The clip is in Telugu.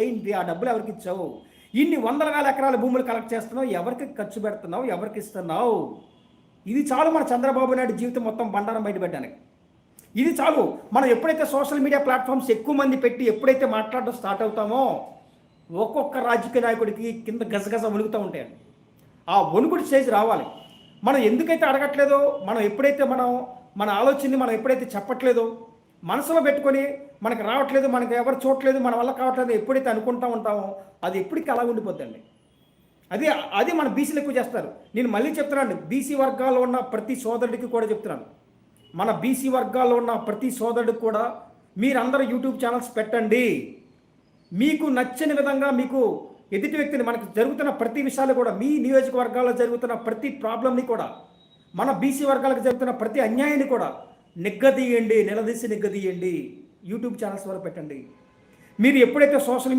ఏంటి? ఆ డబ్బులు ఎవరికి ఇచ్చావు? ఇన్ని వందల వేల ఎకరాల భూములు కలెక్ట్ చేస్తున్నావు. ఎవరికి ఖర్చు పెడుతున్నావు? ఎవరికి ఇస్తున్నావు? ఇది చాలు మన చంద్రబాబు నాయుడు జీవితం మొత్తం బండారం బయటపెట్టడానికి. ఇది చాలు. మనం ఎప్పుడైతే సోషల్ మీడియా ప్లాట్ఫామ్స్ ఎక్కువ మంది పెట్టి ఎప్పుడైతే మాట్లాడడం స్టార్ట్ అవుతామో ఒక్కొక్క రాజకీయ నాయకుడికి కింద గజగజ వణుకుతూ ఉంటాయండి. ఆ వణుకుడు స్టేజ్ రావాలి. మనం ఎందుకైతే అడగట్లేదో, మనం ఎప్పుడైతే మన ఆలోచనని మనం ఎప్పుడైతే చెప్పట్లేదో, మనసులో పెట్టుకొని మనకు రావట్లేదు, మనకు ఎవరు చూడట్లేదు, మన వల్ల కావట్లేదు ఎప్పుడైతే అనుకుంటూ ఉంటామో అది ఎప్పటికీ అలా ఉండిపోద్దండి. అది అది మన బీసీలు ఎక్కువ చేస్తారు. నేను మళ్ళీ చెప్తున్నాను, బీసీ వర్గాల్లో ఉన్న ప్రతి సోదరుడికి కూడా చెప్తున్నాను, మన బీసీ వర్గాల్లో ఉన్న ప్రతి సోదరుడికి కూడా మీరందరూ యూట్యూబ్ ఛానల్స్ పెట్టండి. మీకు నచ్చిన విధంగా మీకు ఎదుటి వ్యక్తిని, మనకు జరుగుతున్న ప్రతి విషయాలు కూడా, మీ నియోజకవర్గాల్లో జరుగుతున్న ప్రతి ప్రాబ్లంని కూడా, మన బీసీ వర్గాలకు జరుగుతున్న ప్రతి అన్యాయాన్ని కూడా నిగ్గదీయండి, నిలదీసి నిగ్గదీయండి. యూట్యూబ్ ఛానల్స్ వల్ల పెట్టండి. మీరు ఎప్పుడైతే సోషల్